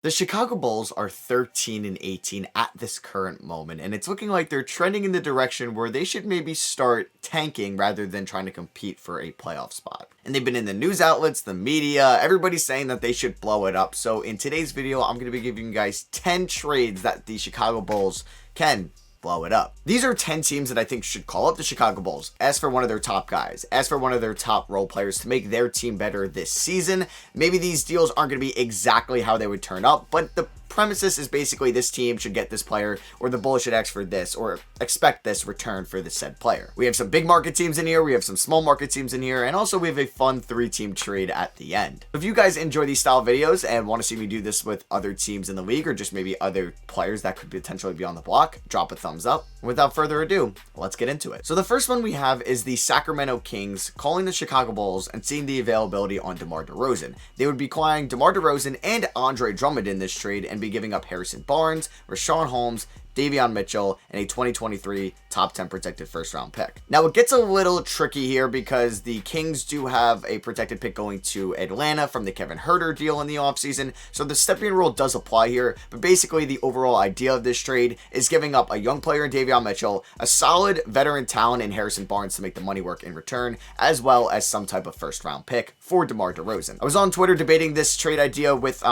The Chicago Bulls are 13 and 18 at this current moment, and it's looking like they're trending in the direction where they should maybe start tanking rather than trying to compete for a playoff spot. And they've been in the news outlets, the media, everybody's saying that they should blow it up. So in today's video, I'm going to be giving you guys 10 trades that the Chicago Bulls can blow it up. These are 10 teams that I think should call up the Chicago Bulls, ask for one of their top guys, ask for one of their top role players to make their team better this season. Maybe these deals aren't going to be exactly how they would turn up, but the premises is basically this team should get this player, or the Bulls should ask for this, or expect this return for the said player. We have some big market teams in here, we have some small market teams in here, and also we have a fun 3-team trade at the end. If you guys enjoy these style videos and want to see me do this with other teams in the league, or just maybe other players that could potentially be on the block, drop a thumbs up. Without further ado, let's get into it. So the first one we have is the Sacramento Kings calling the Chicago Bulls and seeing the availability on DeMar DeRozan. They would be acquiring DeMar DeRozan and Andre Drummond in this trade and be giving up Harrison Barnes, Rashawn Holmes, Davion Mitchell, and a 2023 top 10 protected first round pick. Now it gets a little tricky here because the Kings do have a protected pick going to Atlanta from the Kevin Huerter deal in the offseason, so the stepping rule does apply here, but basically the overall idea of this trade is giving up a young player in Davion Mitchell, a solid veteran talent in Harrison Barnes to make the money work in return, as well as some type of first round pick for DeMar DeRozan. I was on Twitter debating this trade idea with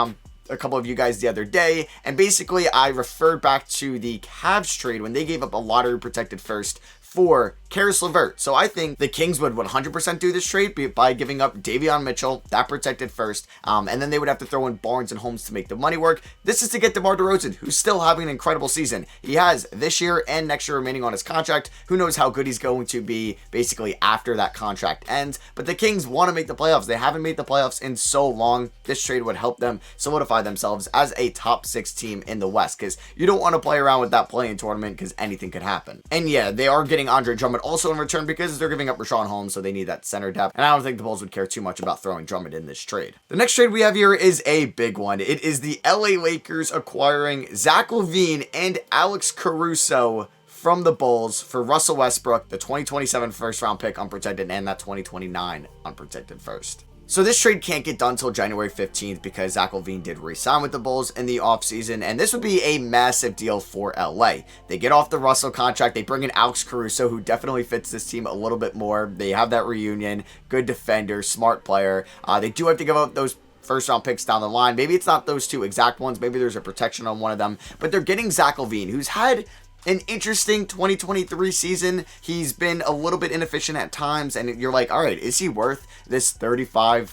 a couple of you guys the other day, and basically I referred back to the Cavs trade when they gave up a lottery protected first for Caris LeVert. So I think the Kings would 100% do this trade by giving up Davion Mitchell, that protected first, and then they would have to throw in Barnes and Holmes to make the money work. This is to get DeMar DeRozan, who's still having an incredible season. He has this year and next year remaining on his contract. Who knows how good he's going to be basically after that contract ends, but the Kings want to make the playoffs. They haven't made the playoffs in so long. This trade would help them solidify themselves as a top 6 team in the West, because you don't want to play around with that play-in tournament because anything could happen. And yeah, they are getting Andre Drummond also in return because they're giving up Rashawn Holmes, so they need that center depth, and I don't think the Bulls would care too much about throwing Drummond in this trade. The next trade we have here is a big one. It is the LA Lakers acquiring Zach LaVine and Alex Caruso from the Bulls for Russell Westbrook, the 2027 first round pick unprotected, and that 2029 unprotected first. So this trade can't get done until January 15th because Zach LaVine did re-sign with the Bulls in the offseason, and this would be a massive deal for LA. They get off the Russell contract, they bring in Alex Caruso, who definitely fits this team a little bit more. They have that reunion, good defender, smart player. They do have to give up those first round picks down the line. Maybe it's not those two exact ones, maybe there's a protection on one of them, but they're getting Zach LaVine, who's had an interesting 2023 season. He's been a little bit inefficient at times, and you're like, all right, is he worth this $35,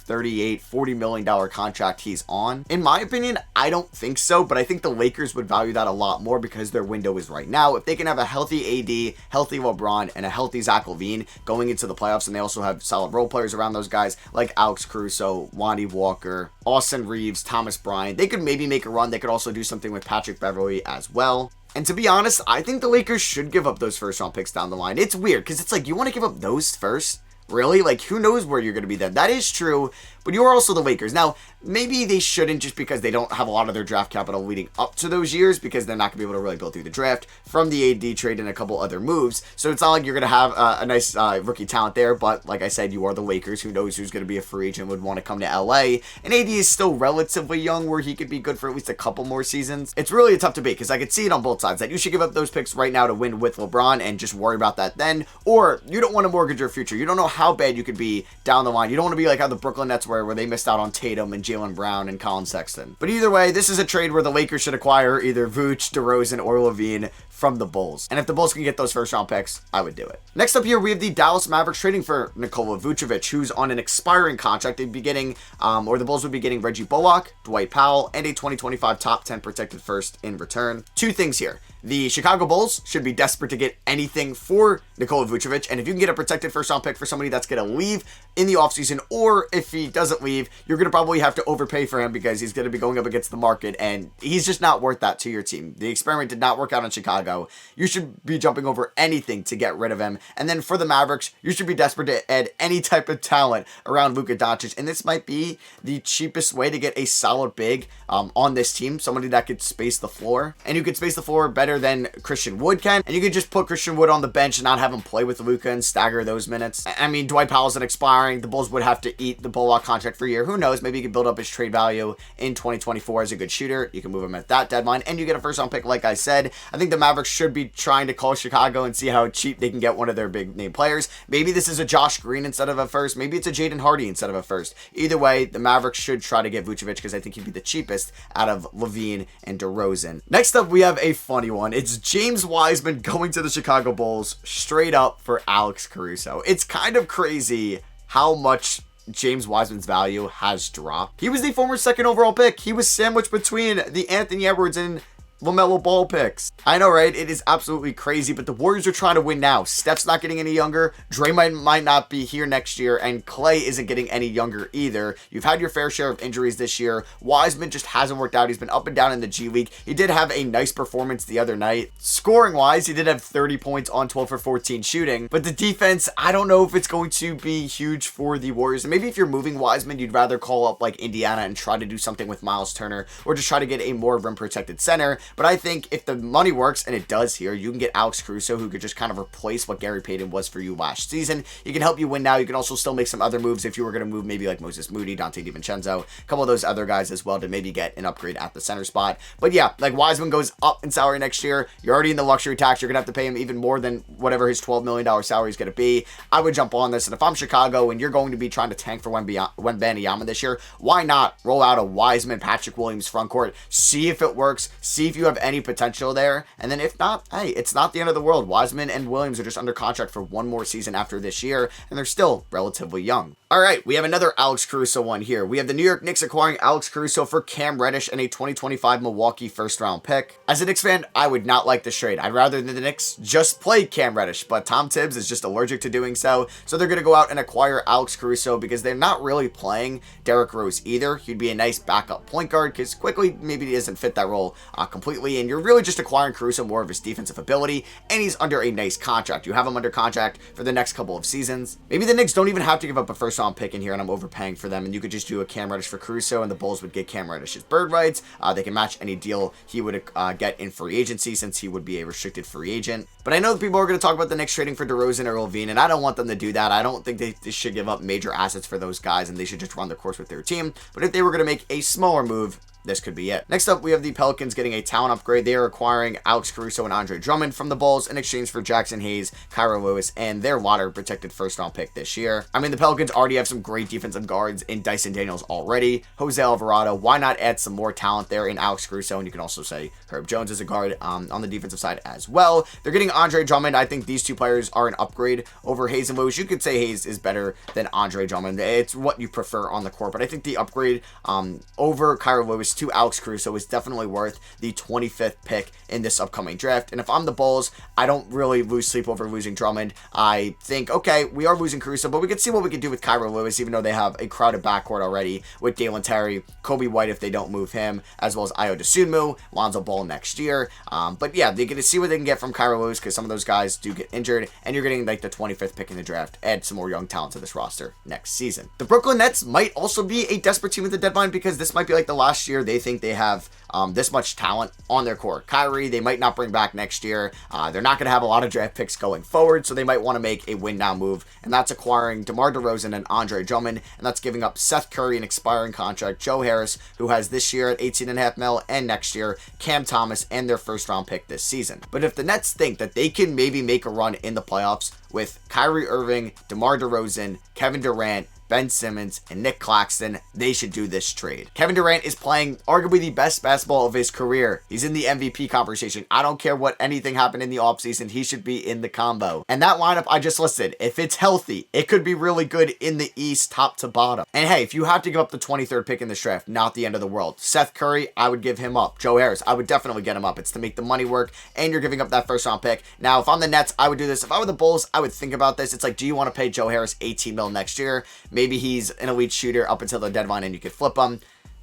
$38, $40 million contract he's on? In my opinion, I don't think so, but I think the Lakers would value that a lot more because their window is right now. If they can have a healthy AD, healthy LeBron, and a healthy Zach LaVine going into the playoffs, and they also have solid role players around those guys like Alex Caruso, Lonnie Walker, Austin Reeves, Thomas Bryant, they could maybe make a run. They could also do something with Patrick Beverley as well. And to be honest, I think the Lakers should give up those first round picks down the line. It's weird because it's like, you want to give up those first? Really? Like, who knows where you're going to be then? That is true, but you are also the Lakers. Now, maybe they shouldn't, just because they don't have a lot of their draft capital leading up to those years, because they're not going to be able to really go through the draft from the AD trade and a couple other moves. So it's not like you're going to have a nice rookie talent there, but like I said, you are the Lakers. Who knows who's going to be a free agent and would want to come to LA. And AD is still relatively young, where he could be good for at least a couple more seasons. It's really a tough debate, because I could see it on both sides, that you should give up those picks right now to win with LeBron and just worry about that then, or you don't want to mortgage your future. You don't know how bad you could be down the line. You don't want to be like how the Brooklyn Nets were, where they missed out on Tatum and Jaylen Brown and Colin Sexton. But either way, this is a trade where the Lakers should acquire either Vučević, DeRozan, or LaVine from the Bulls. And if the Bulls can get those first round picks, I would do it. Next up here, we have the Dallas Mavericks trading for Nikola Vučević, who's on an expiring contract. They'd be getting, or the Bulls would be getting Reggie Bullock, Dwight Powell, and a 2025 top 10 protected first in return. Two things here. The Chicago Bulls should be desperate to get anything for Nikola Vučević, and if you can get a protected first round pick for somebody that's going to leave in the offseason, or if he doesn't leave, you're going to probably have to overpay for him because he's going to be going up against the market, and he's just not worth that to your team. The experiment did not work out in Chicago. You should be jumping over anything to get rid of him. And then for the Mavericks, you should be desperate to add any type of talent around Luka Doncic, and this might be the cheapest way to get a solid big on this team, somebody that could space the floor, and you could space the floor better better than Christian Wood can, and you could just put Christian Wood on the bench and not have him play with Luka and stagger those minutes. I mean, Dwight Powell's expiring. The Bulls would have to eat the Bullock contract for a year. Who knows? Maybe you could build up his trade value in 2024 as a good shooter. You can move him at that deadline, and you get a first-round pick, like I said. I think the Mavericks should be trying to call Chicago and see how cheap they can get one of their big-name players. Maybe this is a Josh Green instead of a first. Maybe it's a Jaden Hardy instead of a first. Either way, the Mavericks should try to get Vučević because I think he'd be the cheapest out of LaVine and DeRozan. Next up, we have a funny one. It's James Wiseman going to the Chicago Bulls straight up for Alex Caruso. It's kind of crazy how much James Wiseman's value has dropped. He was the former second overall pick. He was sandwiched between the Anthony Edwards and LaMelo Ball picks. I know, right? It is absolutely crazy, but the Warriors are trying to win now. Steph's not getting any younger. Draymond might not be here next year, and Clay isn't getting any younger either. You've had your fair share of injuries this year. Wiseman just hasn't worked out. He's been up and down in the G League. He did have a nice performance the other night. Scoring-wise, he did have 30 points on 12 for 14 shooting, but the defense, I don't know if it's going to be huge for the Warriors. And maybe if you're moving Wiseman, you'd rather call up like Indiana and try to do something with Miles Turner, or just try to get a more rim-protected center. But I think if the money works, and it does here, you can get Alex Caruso, who could just kind of replace what Gary Payton was for you last season. He can help you win now. You can also still make some other moves if you were going to move maybe like Moses Moody, Dante DiVincenzo, a couple of those other guys as well to maybe get an upgrade at the center spot. But yeah, like Wiseman goes up in salary next year. You're already in the luxury tax. You're going to have to pay him even more than whatever his $12 million salary is going to be. I would jump on this. And if I'm Chicago and you're going to be trying to tank for Wembanyama this year, why not roll out a Wiseman, Patrick Williams frontcourt, see if it works, see if you have any potential there, and then if not, hey, it's not the end of the world. Wiseman and Williams are just under contract for one more season after this year, and they're still relatively young. All right, we have another Alex Caruso one here. We have the New York Knicks acquiring Alex Caruso for Cam Reddish and a 2025 Milwaukee first-round pick. As a Knicks fan, I would not like this trade. I'd rather the Knicks just play Cam Reddish, but Tom Tibbs is just allergic to doing so, so they're going to go out and acquire Alex Caruso because they're not really playing Derrick Rose either. He'd be a nice backup point guard because quickly maybe he doesn't fit that role completely, and you're really just acquiring Caruso more of his defensive ability, and he's under a nice contract. You have him under contract for the next couple of seasons. Maybe the Knicks don't even have to give up a first-round pick in here, and I'm overpaying for them, and you could just do a Cam Reddish for Caruso, and the Bulls would get Cam Reddish's bird rights. They can match any deal he would get in free agency since he would be a restricted free agent. But I know that people are going to talk about the Knicks trading for DeRozan or LaVine, and I don't want them to do that. I don't think they should give up major assets for those guys, and they should just run their course with their team. But if they were going to make a smaller move, this could be it. Next up, we have the Pelicans getting a talent upgrade. They are acquiring Alex Caruso and Andre Drummond from the Bulls in exchange for Jackson Hayes, Kyra Lewis, and their lottery-protected first-round pick this year. I mean, the Pelicans already have some great defensive guards in Dyson Daniels already. Jose Alvarado, why not add some more talent there in Alex Caruso? And you can also say Herb Jones is a guard on the defensive side as well. They're getting Andre Drummond. I think these two players are an upgrade over Hayes and Lewis. You could say Hayes is better than Andre Drummond. It's what you prefer on the court, but I think the upgrade over Kyra Lewis to Alex Caruso is definitely worth the 25th pick in this upcoming draft. And if I'm the Bulls, I don't really lose sleep over losing Drummond. I think, okay, we are losing Caruso, but we can see what we can do with Kyra Lewis, even though they have a crowded backcourt already with Dalen Terry, Kobe White if they don't move him, as well as Ayo Dosunmu, Lonzo Ball next year. But yeah, they're going to see what they can get from Kyra Lewis because some of those guys do get injured, and you're getting like the 25th pick in the draft. Add some more young talent to this roster next season. The Brooklyn Nets might also be a desperate team at the deadline because this might be like the last year they think they have this much talent on their core. Kyrie, they might not bring back next year. They're not going to have a lot of draft picks going forward, so they might want to make a win-now move, and that's acquiring DeMar DeRozan and Andre Drummond, and that's giving up Seth Curry an expiring contract, Joe Harris, who has this year at $18.5 million, and next year, Cam Thomas, and their first-round pick this season. But if the Nets think that they can maybe make a run in the playoffs with Kyrie Irving, DeMar DeRozan, Kevin Durant, Ben Simmons, and Nick Claxton, they should do this trade. Kevin Durant is playing arguably the best basketball of his career. He's in the MVP conversation. I don't care what anything happened in the offseason. He should be in the combo. And that lineup I just listed, if it's healthy, it could be really good in the East, top to bottom. And hey, if you have to give up the 23rd pick in this draft, not the end of the world. Seth Curry, I would give him up. Joe Harris, I would definitely get him up. It's to make the money work, and you're giving up that first round pick. Now, if I'm the Nets, I would do this. If I were the Bulls, I would think about this. It's like, do you want to pay Joe Harris $18 million next year? Maybe he's an elite shooter up until the deadline and you could flip him.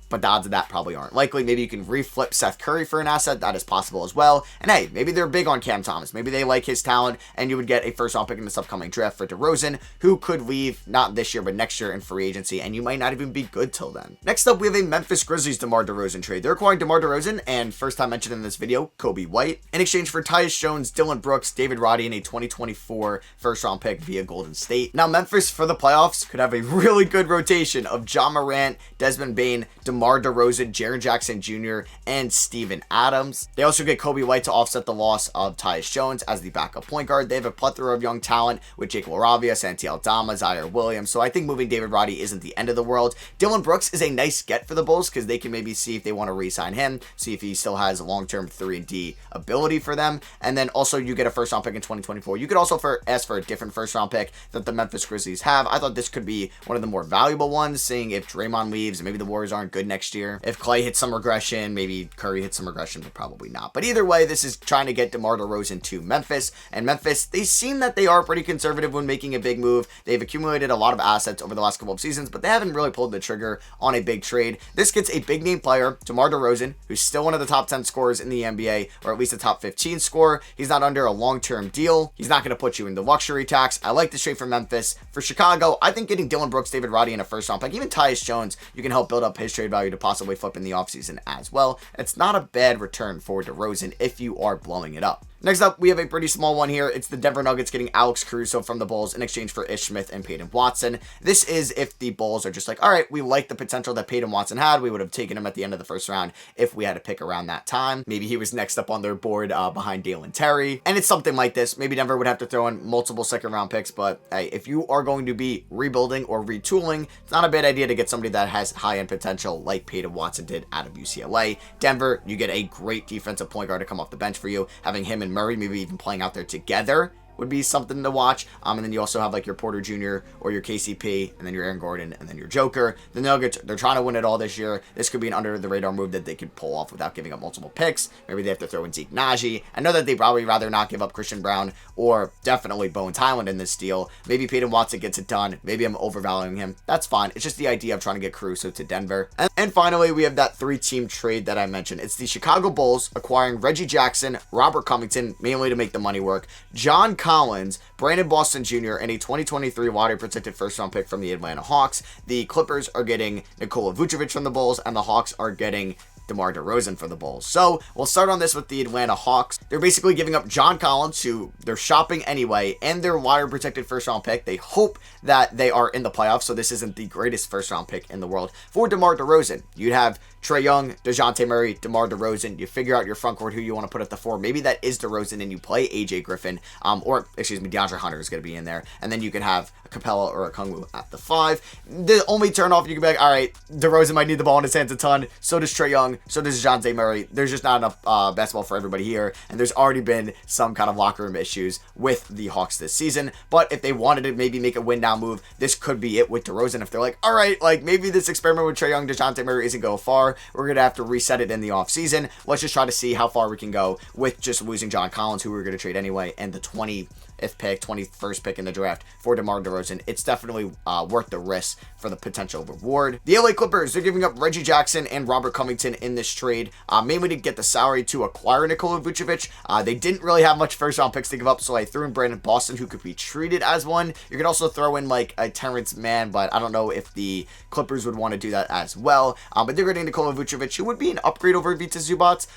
but the odds of that probably aren't likely. Maybe you can reflip Seth Curry for an asset. That is possible as well. And hey, maybe they're big on Cam Thomas. Maybe they like his talent, and you would get a first-round pick in this upcoming draft for DeRozan, who could leave not this year, but next year in free agency, and you might not even be good till then. Next up, we have a Memphis Grizzlies DeMar DeRozan trade. They're acquiring DeMar DeRozan, and first time mentioned in this video, Kobe White, in exchange for Tyus Jones, Dylan Brooks, David Roddy, and a 2024 first-round pick via Golden State. Now, Memphis, for the playoffs, could have a really good rotation of John Morant, Desmond Bane, DeMar DeRozan, Jaren Jackson Jr., and Steven Adams. They also get Kobe White to offset the loss of Tyus Jones as the backup point guard. They have a plethora of young talent with Jake LaRavia, Santi Aldama, Zaire Williams, so I think moving David Roddy isn't the end of the world. Dylan Brooks is a nice get for the Bulls because they can maybe see if they want to re-sign him, see if he still has long-term 3-and-D ability for them, and then also you get a first-round pick in 2024. You could also ask for a different first-round pick that the Memphis Grizzlies have. I thought this could be one of the more valuable ones, seeing if Draymond leaves, maybe the Warriors aren't good next year. If Clay hits some regression, maybe Curry hits some regression, but probably not. But either way, this is trying to get DeMar DeRozan to Memphis, and Memphis, they seem that they are pretty conservative when making a big move. They've accumulated a lot of assets over the last couple of seasons, but they haven't really pulled the trigger on a big trade. This gets a big name player, DeMar DeRozan, who's still one of the top 10 scorers in the NBA, or at least a top 15 scorer. He's not under a long-term deal. He's not going to put you in the luxury tax. I like this trade for Memphis. For Chicago, I think getting Dylan Brooks, David Roddy, and a first-round pick, even Tyus Jones, you can help build up his trade value to possibly flip in the offseason as well. It's not a bad return for DeRozan if you are blowing it up. Next up, we have a pretty small one here. It's the Denver Nuggets getting Alex Caruso from the Bulls in exchange for Ish Smith and Peyton Watson. This is if the Bulls are just like, all right, we like the potential that Peyton Watson had. We would have taken him at the end of the first round if we had to pick around that time. Maybe he was next up on their board behind Dalen Terry. And it's something like this. Maybe Denver would have to throw in multiple second-round picks, but hey, if you are going to be rebuilding or retooling, it's not a bad idea to get somebody that has high-end potential like Peyton Watson did out of UCLA. Denver, you get a great defensive point guard to come off the bench for you. Having him and Murray maybe even playing out there together would be something to watch. And then you also have like your Porter Jr. or your KCP, and then your Aaron Gordon, and then your Joker. The Nuggets, they're trying to win it all this year. This could be an under-the-radar move that they could pull off without giving up multiple picks. Maybe they have to throw in Zeke Naji. I know that they probably rather not give up Christian Brown or definitely Bones Highland in this deal. Maybe Peyton Watson gets it done. Maybe I'm overvaluing him. That's fine. It's just the idea of trying to get Caruso to Denver. And finally, we have that 3-team trade that I mentioned. It's the Chicago Bulls acquiring Reggie Jackson, Robert Covington, mainly to make the money work, John Collins, Brandon Boston Jr., and a 2023 lottery-protected first-round pick from the Atlanta Hawks. The Clippers are getting Nikola Vučević from the Bulls, and the Hawks are getting DeMar DeRozan for the Bulls. So we'll start on this with the Atlanta Hawks. They're basically giving up John Collins, who they're shopping anyway, and their lottery-protected first-round pick. They hope that they are in the playoffs, so this isn't the greatest first-round pick in the world. For DeMar DeRozan, you'd have Trae Young, DeJounte Murray, DeMar DeRozan. You figure out your front court who you want to put at the 4. Maybe that is DeRozan, and you play AJ Griffin, DeAndre Hunter is going to be in there, and then you can have a Capella or a Kungwu at the 5. The only turnoff, you can be like, all right, DeRozan might need the ball in his hands a ton. So does Trae Young. So does DeJounte Murray. There's just not enough basketball for everybody here, and there's already been some kind of locker room issues with the Hawks this season. But if they wanted to maybe make a win-now move, this could be it with DeRozan. If they're like, all right, like maybe this experiment with Trae Young, DeJounte Murray isn't go far. We're going to have to reset it in the offseason. Let's just try to see how far we can go with just losing John Collins, who we were going to trade anyway, and the 21st pick in the draft for DeMar DeRozan. It's definitely worth the risk for the potential reward. The LA Clippers, they're giving up Reggie Jackson and Robert Covington in this trade, mainly to get the salary to acquire Nikola Vučević. They didn't really have much first-round picks to give up, so I threw in Brandon Boston, who could be treated as one. You could also throw in like a Terrence Mann, but I don't know if the Clippers would want to do that as well. But they're getting Nikola Vučević, who would be an upgrade over Vita Zubac.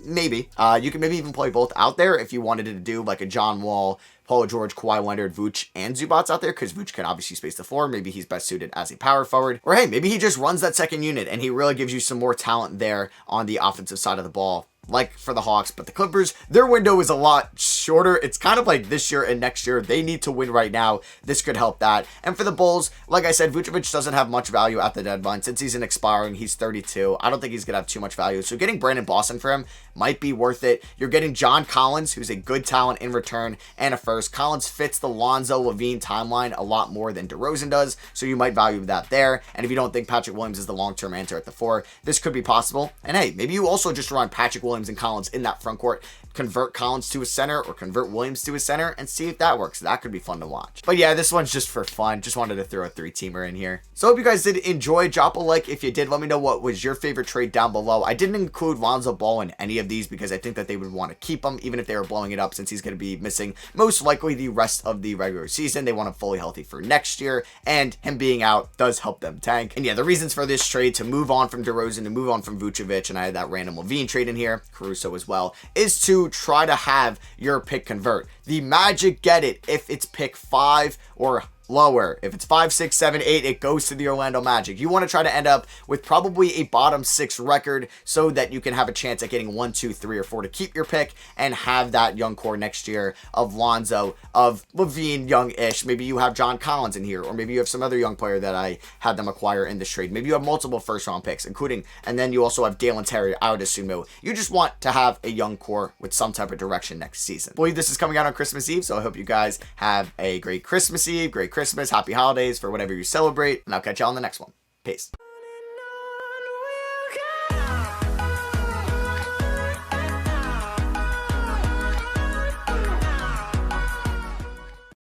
Maybe. You can maybe even play both out there if you wanted to do like a John Wall, Paul George, Kawhi Leonard, Vooch, and Zubac out there, because Vooch can obviously space the floor. Maybe he's best suited as a power forward. Or hey, maybe he just runs that second unit and he really gives you some more talent there on the offensive side of the ball, like for the Hawks. But the Clippers, their window is a lot shorter. It's kind of like this year and next year. They need to win right now. This could help that. And for the Bulls, like I said, Vučević doesn't have much value at the deadline. Since he's an expiring, he's 32. I don't think he's going to have too much value. So getting Brandon Boston for him might be worth it. You're getting John Collins, who's a good talent in return, and a first. Collins fits the Lonzo LaVine timeline a lot more than DeRozan does, so you might value that there. And if you don't think Patrick Williams is the long-term answer at the 4, this could be possible. And hey, maybe you also just run Patrick Williams and Collins in that front court. convert Collins to a center or convert Williams to a center and see if that works. That could be fun to watch. But yeah, this one's just for fun. Just wanted to throw a 3-teamer in here. So hope you guys did enjoy. Drop a like if you did. Let me know what was your favorite trade down below. I didn't include Lonzo Ball in any of these because I think that they would want to keep him even if they were blowing it up, since he's going to be missing most likely the rest of the regular season. They want him fully healthy for next year, and him being out does help them tank. And yeah, the reasons for this trade, to move on from DeRozan, to move on from Vučević, and I had that random LaVine trade in here, Caruso as well, is to try to have your pick convert. The Magic get it if it's pick 5 or lower. If it's 5, 6, 7, 8, it goes to the Orlando Magic. You want to try to end up with probably a bottom 6 record so that you can have a chance at getting 1, 2, 3, or 4 to keep your pick and have that young core next year of Lonzo, of LaVine, young-ish. Maybe you have John Collins in here, or maybe you have some other young player that I had them acquire in this trade. Maybe you have multiple first-round picks, including, and then you also have Dalen Terry, I would assume. You just want to have a young core with some type of direction next season. I believe this is coming out on Christmas Eve, so I hope you guys have a great Christmas Eve, great Christmas, happy holidays for whatever you celebrate, and I'll catch you on the next one. Peace.